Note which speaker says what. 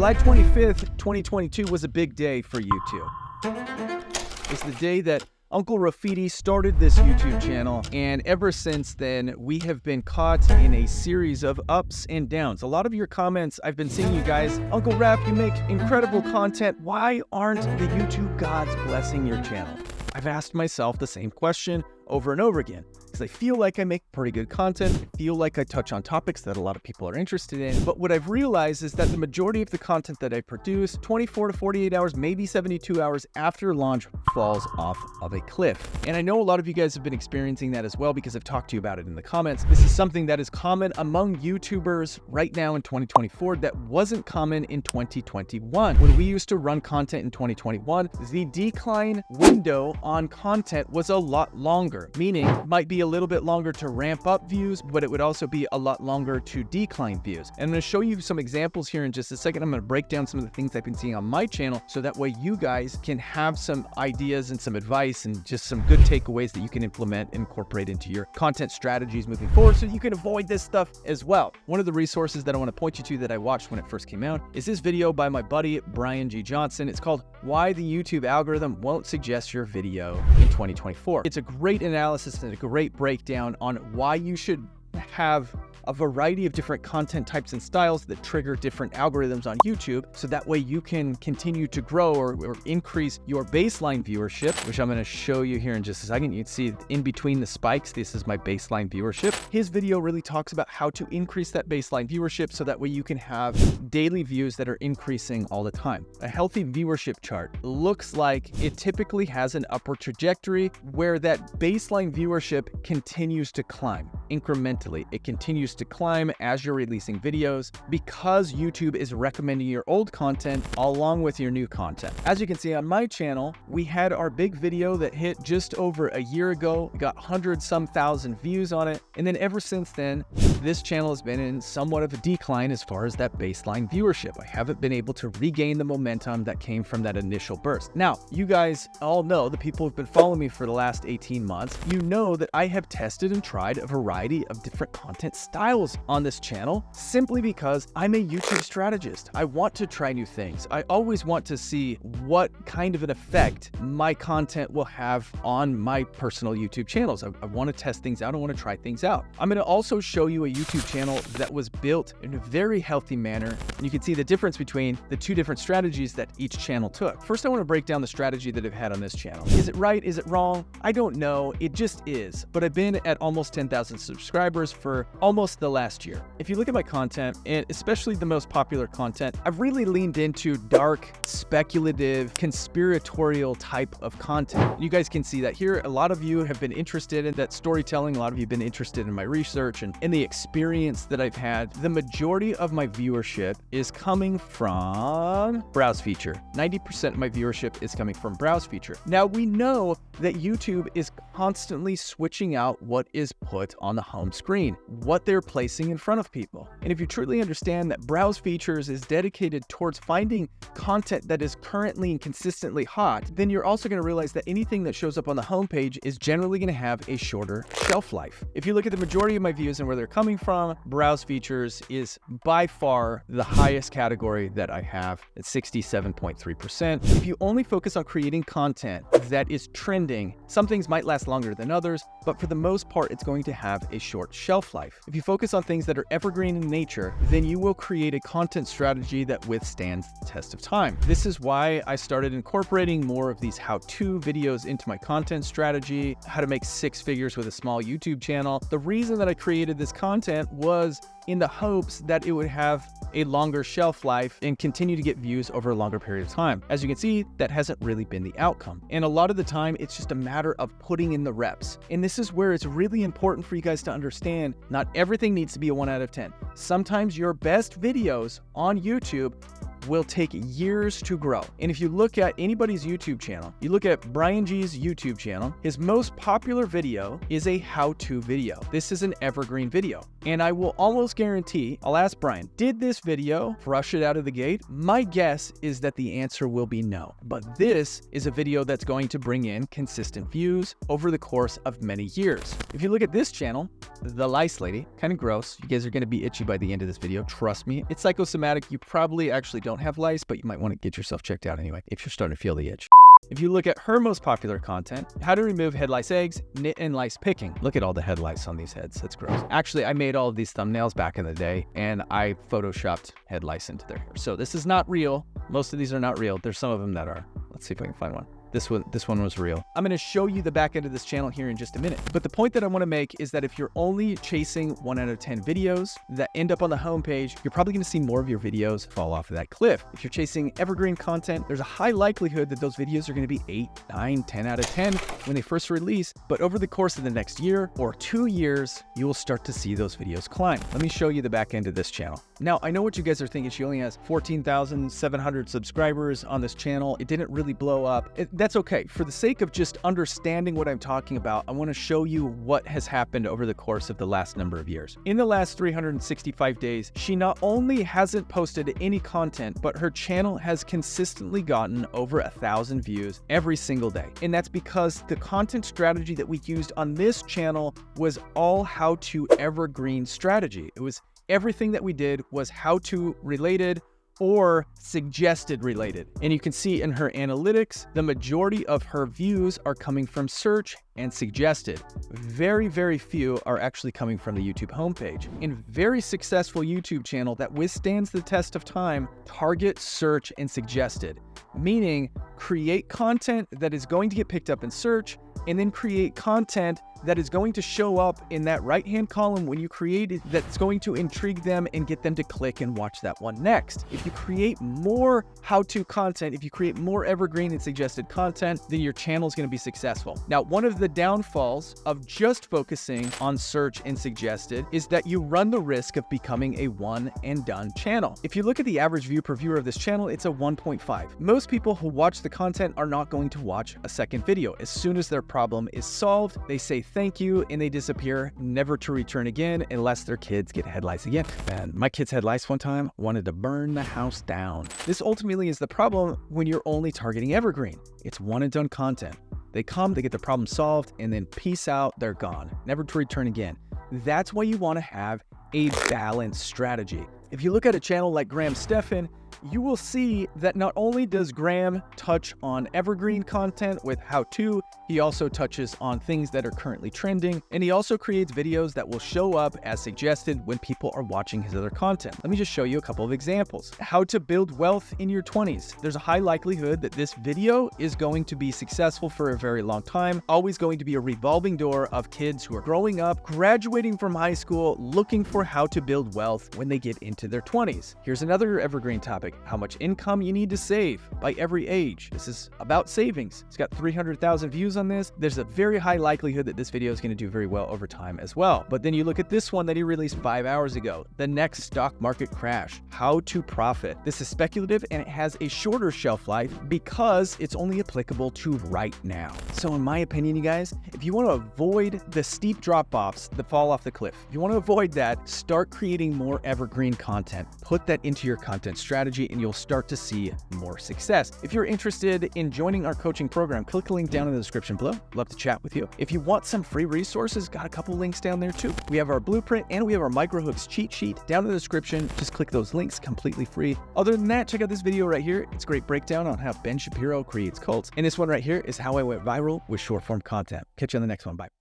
Speaker 1: July 25th, 2022 was a big day for YouTube. It's the day that Uncle Rafidi started this YouTube channel, and ever since then, we have been caught in a series of ups and downs. A lot of your comments, I've been seeing you guys, Uncle Raf, you make incredible content. Why aren't the YouTube gods blessing your channel? I've asked myself the same question over and over again, because I feel like I make pretty good content. I feel like I touch on topics that a lot of people are interested in. But what I've realized is that the majority of the content that I produce, 24 to 48 hours, maybe 72 hours after launch, falls off of a cliff. And I know a lot of you guys have been experiencing that as well, because I've talked to you about it in the comments. This is something that is common among YouTubers right now in 2024 that wasn't common in 2021. When we used to run content in 2021, the decline window on content was a lot longer. Meaning it might be a little bit longer to ramp up views, but it would also be a lot longer to decline views. And I'm going to show you some examples here in just a second. I'm going to break down some of the things I've been seeing on my channel, so that way you guys can have some ideas and some advice and just some good takeaways that you can implement and incorporate into your content strategies moving forward, so you can avoid this stuff as well. One of the resources that I want to point you to that I watched when it first came out is this video by my buddy Brian G. Johnson. It's called "Why the YouTube Algorithm Won't Suggest Your Video in 2024." It's a great analysis and a great breakdown on why you should have a variety of different content types and styles that trigger different algorithms on YouTube, so that way you can continue to grow or increase your baseline viewership, which I'm going to show you here in just a second. You can see in between the spikes, this is my baseline viewership. His video really talks about how to increase that baseline viewership, so that way you can have daily views that are increasing all the time. A healthy viewership chart looks like it typically has an upward trajectory where that baseline viewership continues to climb incrementally. It continues to climb as you're releasing videos, because YouTube is recommending your old content along with your new content. As you can see on my channel, we had our big video that hit just over a year ago. We got 100-some thousand views on it. And then ever since then, this channel has been in somewhat of a decline as far as that baseline viewership. I haven't been able to regain the momentum that came from that initial burst. Now, you guys all know, the people who've been following me for the last 18 months, you know that I have tested and tried a variety of different content styles on this channel, simply because I'm a YouTube strategist. I want to try new things. I always want to see what kind of an effect my content will have on my personal YouTube channels. I want to test things out. I want to try things out. I'm going to also show you a YouTube channel that was built in a very healthy manner, and you can see the difference between the two different strategies that each channel took. First, I want to break down the strategy that I've had on this channel. Is it right? Is it wrong? I don't know. It just is. But I've been at almost 10,000 subscribers for almost the last year. If you look at my content, and especially the most popular content, I've really leaned into dark, speculative, conspiratorial type of content. You guys can see that here. A lot of you have been interested in that storytelling. A lot of you have been interested in my research and in the experience that I've had. The majority of my viewership is coming from browse feature. 90% of my viewership is coming from browse feature. Now, we know that YouTube is constantly switching out what is put on the home screen, what they're placing in front of people. And if you truly understand that browse features is dedicated towards finding content that is currently and consistently hot, then you're also going to realize that anything that shows up on the homepage is generally going to have a shorter shelf life. If you look at the majority of my views and where they're coming from, browse features is by far the highest category that I have at 67.3%. If you only focus on creating content that is trending, some things might last longer than others, but for the most part, it's going to have a short shelf life. If you focus on things that are evergreen in nature, then you will create a content strategy that withstands the test of time. This is why I started incorporating more of these how-to videos into my content strategy, how to make 6 figures with a small YouTube channel. The reason that I created this content was in the hopes that it would have a longer shelf life and continue to get views over a longer period of time. As you can see, that hasn't really been the outcome. And a lot of the time, it's just a matter of putting in the reps. And this is where it's really important for you guys to understand, not everything needs to be a 1 out of 10. Sometimes your best videos on YouTube will take years to grow. And if you look at anybody's YouTube channel, you look at Brian G's YouTube channel, his most popular video is a how-to video. This is an evergreen video. And I will almost guarantee, I'll ask Brian, did this video rush it out of the gate? My guess is that the answer will be no. But this is a video that's going to bring in consistent views over the course of many years. If you look at this channel, the Lice Lady, kind of gross. You guys are going to be itchy by the end of this video. Trust me. It's psychosomatic. You probably actually don't don't have lice, but you might want to get yourself checked out anyway if you're starting to feel the itch. If you look at her most popular content, how to remove head lice eggs, knit and lice picking. Look at all the head lice on these heads. That's gross. Actually, I made all of these thumbnails back in the day, and I photoshopped head lice into their hair. So this is not real. Most of these are not real. There's some of them that are. Let's see if I can find one. This one was real. I'm going to show you the back end of this channel here in just a minute. But the point that I want to make is that if you're only chasing 1 out of 10 videos that end up on the homepage, you're probably going to see more of your videos fall off of that cliff. If you're chasing evergreen content, there's a high likelihood that those videos are going to be 8, 9, 10 out of 10 when they first release. But over the course of the next year or 2 years, you will start to see those videos climb. Let me show you the back end of this channel. Now, I know what you guys are thinking. She only has 14,700 subscribers on this channel. It didn't really blow up. That's okay. For the sake of just understanding what I'm talking about, I want to show you what has happened over the course of the last number of years. In the last 365 days, she not only hasn't posted any content, but her channel has consistently gotten over 1,000 views every single day. And that's because the content strategy that we used on this channel was all how-to evergreen strategy. It was everything that we did was how-to related or suggested related. And you can see in her analytics, the majority of her views are coming from search and suggested. Very, very few are actually coming from the YouTube homepage. And very successful YouTube channel that withstands the test of time, target search and suggested, meaning create content that is going to get picked up in search and then create content that is going to show up in that right-hand column when you create it, that's going to intrigue them and get them to click and watch that one next. If you create more how-to content, if you create more evergreen and suggested content, then your channel is going to be successful. Now, one of the downfalls of just focusing on search and suggested is that you run the risk of becoming a one and done channel. If you look at the average view per viewer of this channel, it's a 1.5. Most people who watch the content are not going to watch a second video. As soon as their problem is solved, they say thank you and they disappear, never to return again unless their kids get head lice again. Man, my kids had lice one time, wanted to burn the house down. This ultimately is the problem when you're only targeting evergreen. It's one and done content. They come, they get the problem solved, and then peace out, they're gone, never to return again. That's why you want to have a balanced strategy. If you look at a channel like Graham Stephan, you will see that not only does Graham touch on evergreen content with how-to, he also touches on things that are currently trending, and he also creates videos that will show up as suggested when people are watching his other content. Let me just show you a couple of examples. How to build wealth in your 20s. There's a high likelihood that this video is going to be successful for a very long time, always going to be a revolving door of kids who are growing up, graduating from high school, looking for how to build wealth when they get into their 20s. Here's another evergreen topic. How much income you need to save by every age. This is about savings. It's got 300,000 views on this. There's a very high likelihood that this video is going to do very well over time as well. But then you look at this one that he released 5 hours ago, the next stock market crash, how to profit. This is speculative and it has a shorter shelf life because it's only applicable to right now. So in my opinion, you guys, if you want to avoid the steep drop-offs that fall off the cliff, if you want to avoid that, start creating more evergreen content. Put that into your content strategy and you'll start to see more success. If you're interested in joining our coaching program, click the link down in the description below. Love to chat with you. If you want some free resources, got a couple links down there too. We have our blueprint and we have our microhooks cheat sheet down in the description. Just click those links, completely free. Other than that, check out this video right here. It's a great breakdown on how Ben Shapiro creates cults. And this one right here is how I went viral with short form content. Catch you on the next one. Bye.